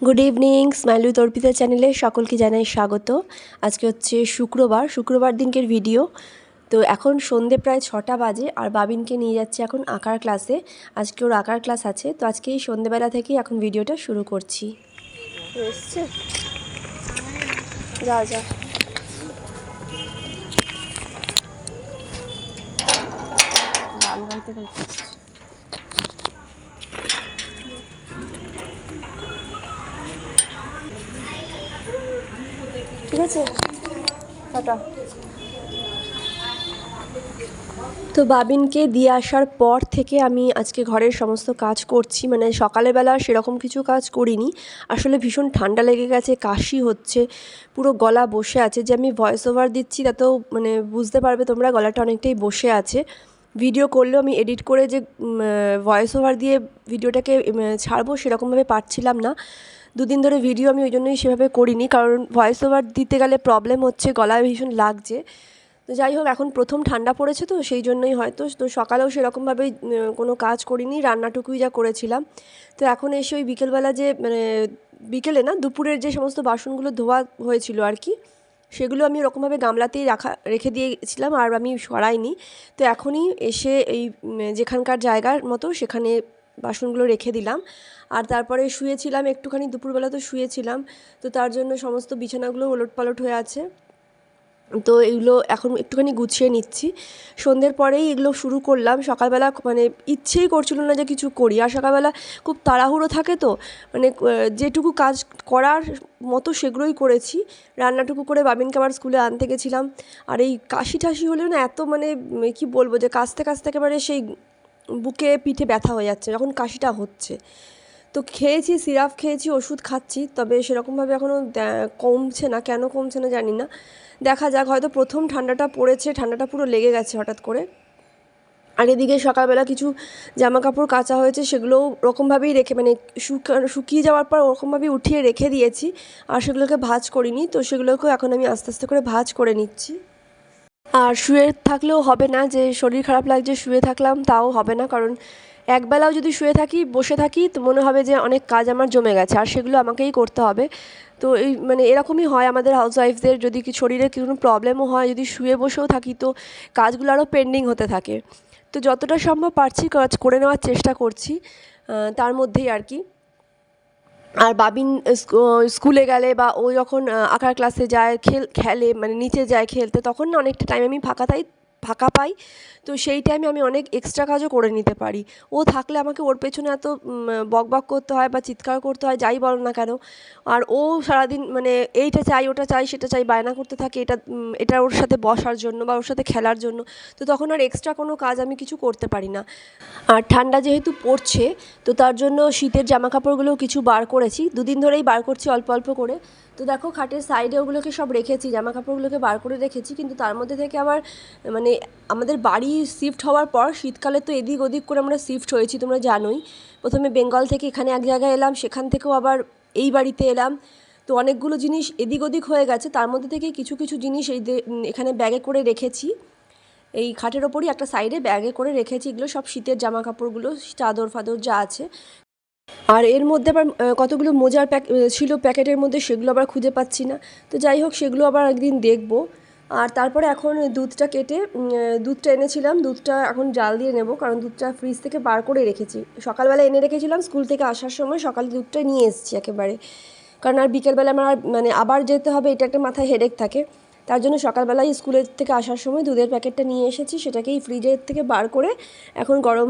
Good evening smile with Arpita চ্যানেলে সকলকে জানাই স্বাগত। আজকে হচ্ছে শুক্রবার দিনকের ভিডিও। তো এখন সন্ধে প্রায় 6টা বাজে আর বাবিনকে নিয়ে যাচ্ছে এখন আঁকার ক্লাসে। আজকে ওর আঁকার ক্লাস আছে, তো আজকে এই সন্ধেবেলা থেকেই এখন ভিডিওটা শুরু করছি। এসছে যা যা ঠিক আছে টাটা। তো বাবিনকে দিয়ে আসার পর থেকে আমি আজকে ঘরের সমস্ত কাজ করছি, মানে সকালবেলা সেরকম কিছু কাজ করিনি। আসলে ভীষণ ঠান্ডা লেগে গেছে, কাশি হচ্ছে, পুরো গলা বসে আছে। যে আমি ভয়েস ওভার দিচ্ছি তাতেও মানে বুঝতে পারবে তোমরা গলাটা অনেকটাই বসে আছে। ভিডিও করলেও আমি এডিট করে যে ভয়েস ওভার দিয়ে ভিডিওটাকে ছাড়বো সেরকমভাবে পারছিলাম না। দুদিন ধরে ভিডিও আমি ওই জন্যই সেভাবে করিনি, কারণ ভয়েস ওভার দিতে গেলে প্রবলেম হচ্ছে, গলায় ভীষণ লাগছে। তো যাই হোক, এখন প্রথম ঠান্ডা পড়েছে তো সেই জন্যই হয়তো। তো সকালেও সেরকমভাবে কোনো কাজ করিনি, রান্নাটুকুই যা করেছিলাম। তো এখন এসে ওই বিকেলবেলা যে মানে বিকেলে না, দুপুরের যে সমস্ত বাসনগুলো ধোয়া হয়েছিল আর কি, সেগুলো আমি ওরকমভাবে গামলাতেই রেখে দিয়েছিলাম আর আমি সরাইনি। তো এখনই এসে এই যেখানকার জায়গার মতো সেখানে বাসনগুলো রেখে দিলাম। আর তারপরে শুয়েছিলাম একটুখানি, দুপুরবেলা তো শুয়েছিলাম, তো তার জন্য সমস্ত বিছানাগুলো ওলটপালট হয়ে আছে। তো এগুলো এখন একটুখানি গুছিয়ে নিচ্ছি। সন্ধ্যের পরেই এগুলো শুরু করলাম। সকালবেলা মানে ইচ্ছেই করছিল না যে কিছু করি, আর সকালবেলা খুব তাড়াহুড়ো থাকে তো মানে যেটুকু কাজ করার মতো সেগুলোই করেছি। রান্নাটুকু করে বাবিনকে আবার স্কুলে আনতে গেছিলাম। আর এই কাশি টাশি হলেও না এত মানে কি বলবো, যে কাশতে কাশতে একেবারে সেই বুকে পিঠে ব্যথা হয়ে যাচ্ছে যখন কাশিটা হচ্ছে। তো খেয়েছি, সিরাপ খেয়েছি, ওষুধ খাচ্ছি, তবে সেরকমভাবে এখনও কমছে না। কেন কমছে না জানি না, দেখা যাক। হয়তো প্রথম ঠান্ডাটা পড়েছে, ঠান্ডাটা পুরো লেগে গেছে হঠাৎ করে। আর এদিকে সকালবেলা কিছু জামা কাপড় কাচা হয়েছে, সেগুলোও ওরকমভাবেই রেখে মানে শুকিয়ে যাওয়ার পর ওরকমভাবেই উঠিয়ে রেখে দিয়েছি, আর সেগুলোকে ভাঁজ করিনি। তো সেগুলোকেও এখন আমি আস্তে আস্তে করে ভাঁজ করে নিচ্ছি। আর শুয়ে থাকলেও হবে না, যে শরীর খারাপ লাগছে শুয়ে থাকলাম তাও হবে না, কারণ একবেলাও যদি শুয়ে থাকি বসে থাকি তো মনে হবে যে অনেক কাজ আমার জমে গেছে আর সেগুলো আমাকেই করতে হবে। তো এই মানে এরকমই হয় আমাদের হাউসওয়াইফদের, যদি কি শরীরে কোনো প্রবলেমও হয়, যদি শুয়ে বসেও থাকি তো কাজগুলো আরও পেন্ডিং হতে থাকে। তো যতটা সম্ভব পারছি কাজ করে নেওয়ার চেষ্টা করছি, তার মধ্যেই আর কি। আর বাবিন স্কুলে গেলে বা ও যখন আঁকার ক্লাসে যায়, খেলে মানে নিচে যায় খেলতে, তখন না অনেকটা টাইম আমি ফাঁকা পাই। তো সেই টাইমে আমি অনেক এক্সট্রা কাজও করে নিতে পারি। ও থাকলে আমাকে ওর পেছনে এত বকবক করতে হয় বা চিৎকার করতে হয়, যাই বলো না কেন। আর ও সারাদিন মানে এইটা চাই ওটা চাই সেটা চাই বায়না করতে থাকে, এটা ওর সাথে বসার জন্য বা ওর সাথে খেলার জন্য। তো তখন আর এক্সট্রা কোনো কাজ আমি কিছু করতে পারি না। আর ঠান্ডা যেহেতু পড়ছে, তো তার জন্য শীতের জামা কাপড়গুলোও কিছু বার করেছি, দুদিন ধরেই বার করছি অল্প অল্প করে। তো দেখো খাটের সাইডে ওগুলোকে সব রেখেছি, জামা কাপড়গুলোকে বার করে রেখেছি, কিন্তু তার মধ্যে থেকে আবার মানে আমাদের বাড়ি শিফট হওয়ার পর শীতকালে তো এদিক ওদিক করে আমরা শিফট হয়েছি, তোমরা জানোই। প্রথমে বেঙ্গল থেকে এখানে এক জায়গায় এলাম, সেখান থেকেও আবার এই বাড়িতে এলাম। তো অনেকগুলো জিনিস এদিক ওদিক হয়ে গেছে, তার মধ্যে থেকে কিছু কিছু জিনিস এখানে ব্যাগে করে রেখেছি। এই খাটের ওপরই একটা সাইডে ব্যাগে করে রেখেছি, এগুলো সব শীতের জামা কাপড়গুলো, চাদর ফাদর যা আছে। আর এর মধ্যে আবার কতগুলো মোজার ছিল প্যাকেটের মধ্যে, সেগুলো আবার খুঁজে পাচ্ছি না। তো যাই হোক, সেগুলো আবার একদিন দেখবো। আর তারপরে এখন দুধটা কেটে দুধটা এনেছিলাম, দুধটা এখন জাল দিয়ে নেব, কারণ দুধটা ফ্রিজ থেকে বার করে রেখেছি। সকালবেলা এনে রেখেছিলাম, স্কুল থেকে আসার সময় সকালে দুধটা নিয়ে এসেছি একেবারে, কারণ আর বিকেলবেলা আমার মানে আবার যেতে হবে, এটা একটা মাথায় হেডেক থাকে। তার জন্য সকালবেলায় স্কুলের থেকে আসার সময় দুধের প্যাকেটটা নিয়ে এসেছি, সেটাকেই ফ্রিজের থেকে বার করে এখন গরম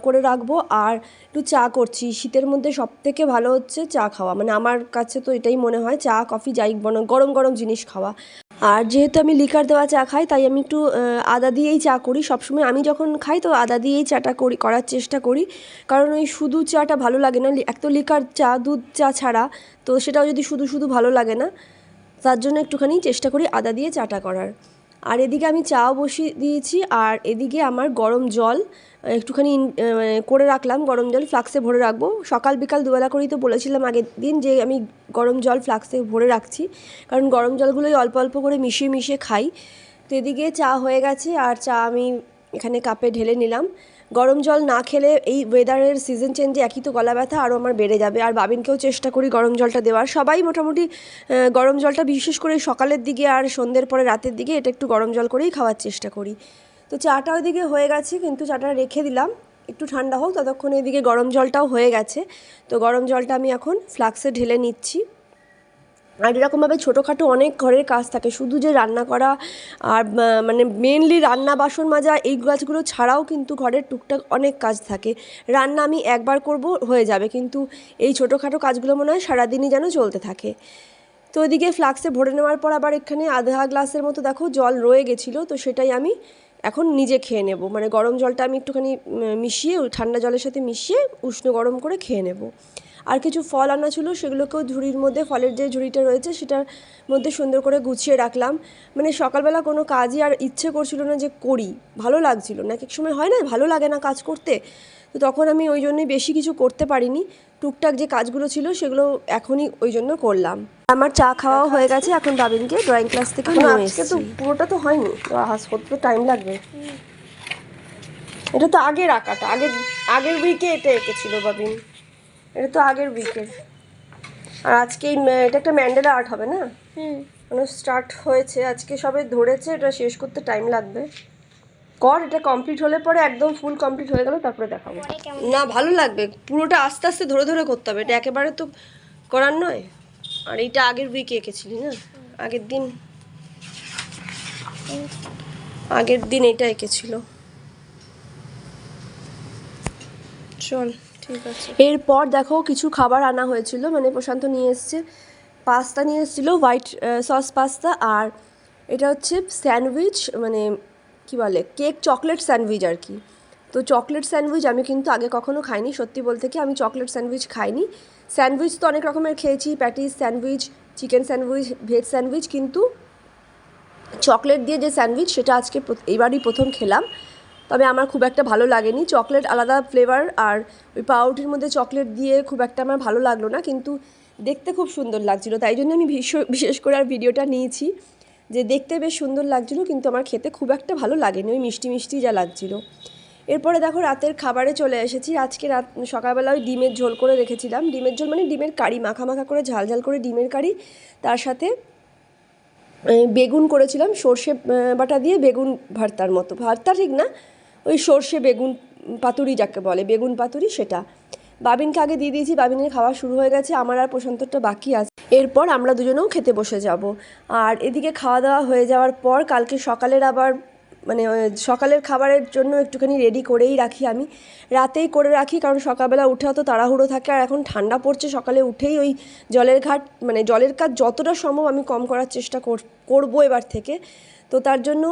করে রাখবো। আর একটু চা করছি, শীতের মধ্যে সবথেকে ভালো হচ্ছে চা খাওয়া, মানে আমার কাছে তো এটাই মনে হয়, চা কফি যাই গরম গরম জিনিস খাওয়া। আর যেহেতু আমি লিকার দেওয়া চা খাই, তাই আমি একটু আদা দিয়েই চা করি সবসময়। আমি যখন খাই তো আদা দিয়েই চাটা করার চেষ্টা করি, কারণ ওই শুধু চাটা ভালো লাগে না। এক তো লিকার চা, দুধ চা ছাড়া, তো সেটাও যদি শুধু শুধু ভালো লাগে না, তার জন্য একটুখানি চেষ্টা করি আদা দিয়ে চাটা করার। আর এদিকে আমি চাও বসিয়ে দিয়েছি, আর এদিকে আমার গরম জল একটুখানি করে রাখলাম, গরম জল ফ্লাক্সে ভরে রাখবো। সকাল বিকাল দুবেলা করেই তো বলেছিলাম আগের দিন যে আমি গরম জল ফ্লাক্সে ভরে রাখছি, কারণ গরম জলগুলোই অল্প অল্প করে মিশিয়ে মিশিয়ে খাই। তো এদিকে চা হয়ে গেছে, আর চা আমি এখানে কাপে ঢেলে নিলাম। গরম জল না খেলে এই ওয়েদারের সিজন চেঞ্জে একই তো গলা ব্যথা আরও আমার বেড়ে যাবে। আর বাবিনকেও চেষ্টা করি গরম জলটা দেওয়ার, সবাই মোটামুটি গরম জলটা বিশেষ করে সকালের দিকে আর সন্ধ্যের পরে রাতের দিকে এটা একটু গরম জল করেই খাওয়ার চেষ্টা করি। তো চাটা ওইদিকে হয়ে গেছে, কিন্তু চাটা রেখে দিলাম একটু ঠান্ডা হোক, ততক্ষণ এদিকে গরম জলটাও হয়ে গেছে। তো গরম জলটা আমি এখন ফ্লাক্সে ঢেলে নিচ্ছি। আর এরকমভাবে ছোটোখাটো অনেক ঘরের কাজ থাকে, শুধু যে রান্না করা আর মানে মেনলি রান্না বাসন মাজা এই কাজগুলো ছাড়াও কিন্তু ঘরের টুকটাক অনেক কাজ থাকে। রান্না আমি একবার করব হয়ে যাবে, কিন্তু এই ছোটোখাটো কাজগুলো মনে হয় সারাদিনই যেন চলতে থাকে। তো ওইদিকে ফ্লাক্সে ভরে নেওয়ার পর আবার এখানে আধা গ্লাসের মতো দেখো জল রয়ে গেছিলো, তো সেটাই আমি এখন নিজে খেয়ে নেব। মানে গরম জলটা আমি একটুখানি মিশিয়ে ঠান্ডা জলের সাথে মিশিয়ে উষ্ণ গরম করে খেয়ে নেব। আর কিছু ফল আনা ছিল, সেগুলোকেও ঝুড়ির মধ্যে, ফলের যে ঝুড়িটা রয়েছে সেটার মধ্যে সুন্দর করে গুছিয়ে রাখলাম। মানে সকালবেলা কোনো কাজই আর ইচ্ছে করছিল না যে করি, ভালো লাগছিল না। এক সময় হয় না ভালো লাগে না কাজ করতে, তো তখন আমি ওই জন্যই বেশি কিছু করতে পারিনি। টুকটাক যে কাজগুলো ছিল সেগুলো এখনই ওই জন্য করলাম। আমার চা খাওয়াও হয়ে গেছে, এখন বাবিনকে ড্রয়িং ক্লাস থেকে নিয়ে এসেছি। তো পুরোটা তো হয়নি, তো হতে তো টাইম লাগবে। এটা তো আগের আঁকাটা, আগের উইকে এটা এঁকেছিল বাবিন, এটা তো আগের উইকের। আর আজকে এটা একটা ম্যান্ডেলা আর্ট হবে না, মানে স্টার্ট হয়েছে আজকে, সবে ধরেছে, এটা শেষ করতে টাইম লাগবে। কর, এটা কমপ্লিট হলে পরে একদম ফুল কমপ্লিট হয়ে গেল তারপরে দেখাবো। না ভালো লাগবে, পুরোটা আস্তে আস্তে ধরে ধরে করতে হবে, এটা একেবারে তো করার নয়। আর এইটা আগের উইকে এঁকেছিলি না, আগের দিন এটা এঁকেছিল। চল ঠিক আছে। এরপর দেখো কিছু খাবার আনা হয়েছিল, মানে প্রশান্ত নিয়ে এসছে, পাস্তা নিয়ে এসেছিলো, হোয়াইট সস পাস্তা, আর এটা হচ্ছে স্যান্ডউইচ, মানে কি বলে কেক চকলেট স্যান্ডউইচ আর কি। তো চকলেট স্যান্ডউইচ আমি কিন্তু আগে কখনো খাইনি, সত্যি বলতে কি আমি চকলেট স্যান্ডউইচ খাইনি। স্যান্ডউইচ তো অনেক রকমের খেয়েছি, patties sandwich, chicken sandwich, veg sandwich, কিন্তু চকলেট দিয়ে যে স্যান্ডউইচ সেটা আজকে এইবারই প্রথম খেলাম। তবে আমার খুব একটা ভালো লাগেনি, চকলেট আলাদা ফ্লেভার আর ওই পাউরুটির মধ্যে চকলেট দিয়ে খুব একটা আমার ভালো লাগলো না, কিন্তু দেখতে খুব সুন্দর লাগছিলো, তাই জন্য আমি বিশেষ করে আর ভিডিওটা নিয়েছি, যে দেখতে বেশ সুন্দর লাগছিলো, কিন্তু আমার খেতে খুব একটা ভালো লাগেনি, ওই মিষ্টি মিষ্টি যা লাগছিলো। এরপরে দেখো রাতের খাবারে চলে এসেছি। আজকে সকালবেলা ওই ডিমের ঝোল করে রেখেছিলাম, ডিমের ঝোল মানে ডিমের কারি, মাখা মাখা করে ঝাল ঝাল করে ডিমের কারি, তার সাথে বেগুন করেছিলাম সর্ষে বাটা দিয়ে, বেগুন ভর্তার মতো, ভর্তা ঠিক না, ওই সর্ষে বেগুন পাতুরি যাকে বলে, বেগুন পাতুরি, সেটা বাবিনকে আগে দিয়ে দিয়েছি, বাবিনের খাওয়া শুরু হয়ে গেছে, আমার আর প্রশান্তরটা বাকি আছে। এরপর আমরা দুজনেও খেতে বসে যাব। আর এদিকে খাওয়া দাওয়া হয়ে যাওয়ার পর কালকে সকালের আবার মানে সকালের খাবারের জন্য একটুখানি রেডি করেই রাখি, আমি রাতেই করে রাখি, কারণ সকালবেলা উঠে অত তাড়াহুড়ো থাকে, আর এখন ঠান্ডা পড়ছে, সকালে উঠেই ওই জলের কাজ যতটা সম্ভব আমি কম করার চেষ্টা করবো এবার থেকে। তো তার জন্য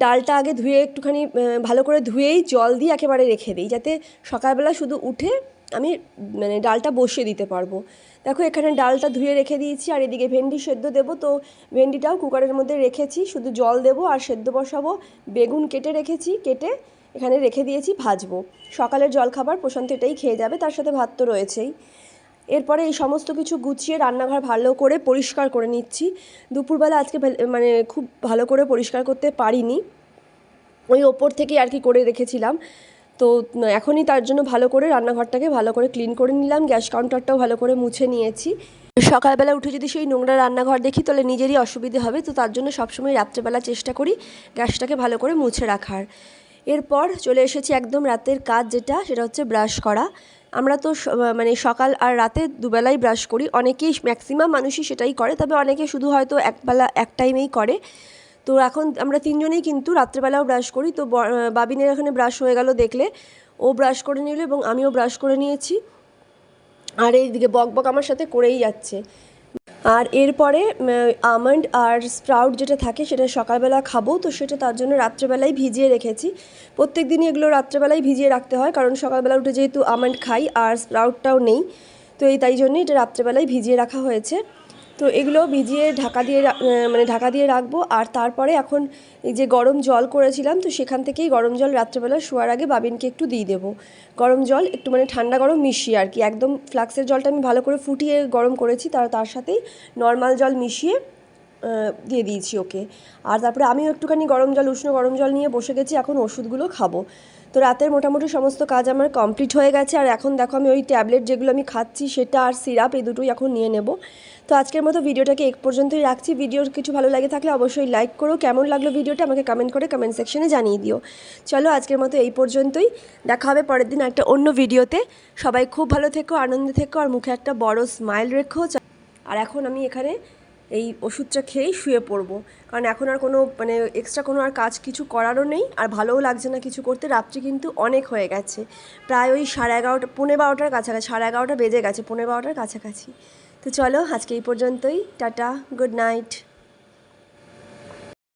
ডালটা আগে ধুয়ে একটুখানি ভালো করে ধুয়েই জল দিয়ে একেবারে রেখে দিই, যাতে সকালবেলা শুধু উঠে আমি মানে ডালটা বসিয়ে দিতে পারবো। দেখো এখানে ডালটা ধুয়ে রেখে দিয়েছি, আর এদিকে ভেন্ডি সেদ্ধ দেবো, তো ভেন্ডিটাও কুকারের মধ্যে রেখেছি, শুধু জল দেবো আর সেদ্ধ বসাবো। বেগুন কেটে রেখেছি, কেটে এখানে রেখে দিয়েছি ভাজবো। সকালের জলখাবার প্রশান্ত এটাই খেয়ে যাবে, তার সাথে ভাত তো রয়েছেই। এরপরে এই সমস্ত কিছু গুছিয়ে রান্নাঘর ভালো করে পরিষ্কার করে নিচ্ছি। দুপুরবেলা আজকে মানে খুব ভালো করে পরিষ্কার করতে পারিনি, ওই ওপর থেকেই আর কি করে রেখেছিলাম। তো এখনই তার জন্য ভালো করে রান্নাঘরটাকে ভালো করে ক্লিন করে নিলাম, গ্যাস কাউন্টারটাও ভালো করে মুছে নিয়েছি। সকালবেলা উঠে যদি সেই নোংরা রান্নাঘর দেখি তাহলে নিজেরই অসুবিধে হবে, তো তার জন্য সবসময় রাত্রেবেলা চেষ্টা করি গ্যাসটাকে ভালো করে মুছে রাখার। এরপর চলে এসেছি একদম রাতের কাজ, সেটা হচ্ছে ব্রাশ করা। আমরা তো মানে সকাল আর রাতে দুবেলাই ব্রাশ করি, অনেকেই ম্যাক্সিমাম মানুষই সেটাই করে, তবে অনেকে শুধু হয়তো একবেলা এক টাইমেই করে। তো এখন আমরা তিনজনেই কিন্তু রাত্রেবেলাও ব্রাশ করি। তো বাবিনের এখানে ব্রাশ হয়ে গেল দেখলে, ও ব্রাশ করে নিল এবং আমিও ব্রাশ করে নিয়েছি, আর এইদিকে বক আমার সাথে করেই যাচ্ছে। আর এরপরে আমন্ড আর স্প্রাউট যেটা থাকে সেটা সকালবেলা খাবো, তো সেটা তার জন্য রাত্রেবেলায় ভিজিয়ে রেখেছি। প্রত্যেক দিনই এগুলো রাত্রেবেলায় ভিজিয়ে রাখতে হয়, কারণ সকালবেলা উঠে যেহেতু আমন্ড খাই আর স্প্রাউটটাও নেই, তো তাই জন্যই এটা রাত্রেবেলায় ভিজিয়ে রাখা হয়েছে। তো এগুলো ভিজিয়ে ঢাকা দিয়ে রাখবো। আর তারপরে এখন এই যে গরম জল করেছিলাম, তো সেখান থেকেই গরম জল রাত্রেবেলা শোয়ার আগে বাবিনকে একটু দিয়ে দেবো। গরম জল একটু মানে ঠান্ডা গরম মিশিয়ে আর কি, একদম ফ্লাক্সের জলটা আমি ভালো করে ফুটিয়ে গরম করেছি, তার সাথেই নর্মাল জল মিশিয়ে দিয়ে দিয়েছি ওকে। আর তারপরে আমিও একটুখানি উষ্ণ গরম জল নিয়ে বসে গেছি এখন ওষুধগুলো খাবো। তো রাতের মোটামুটি সমস্ত কাজ আমার কমপ্লিট হয়ে গেছে। আর এখন দেখো আমি ওই ট্যাবলেট যেগুলো আমি খাচ্ছি সেটা আর সিরাপ এই দুটোই এখন নিয়ে নেব। তো আজকের মতো ভিডিওটাকে এক পর্যন্তই রাখছি। ভিডিওর কিছু ভালো লাগে থাকলে অবশ্যই লাইক করো, কেমন লাগলো ভিডিওটা আমাকে কমেন্ট করে কমেন্ট সেকশনে জানিয়ে দিও। চলো আজকের মতো এই পর্যন্তই, দেখা হবে পরের দিন একটা অন্য ভিডিওতে। সবাই খুব ভালো থেকো, আনন্দে থেকো, আর মুখে একটা বড় স্মাইল রেখো। আর এখন আমি এখানে এই ওষুধটা খেয়েই শুয়ে পড়বো, কারণ এখন আর কোনো মানে এক্সট্রা কোনো আর কাজ কিছু করারও নেই, আর ভালোও লাগছে না কিছু করতে। রাত্রি কিন্তু অনেক হয়ে গেছে, প্রায় ওই 11:30 11:45 কাছাকাছি, 11:30 বেজে গেছে, 11:45 কাছাকাছি। তো চলো আজকে এই পর্যন্তই, টাটা, গুড নাইট।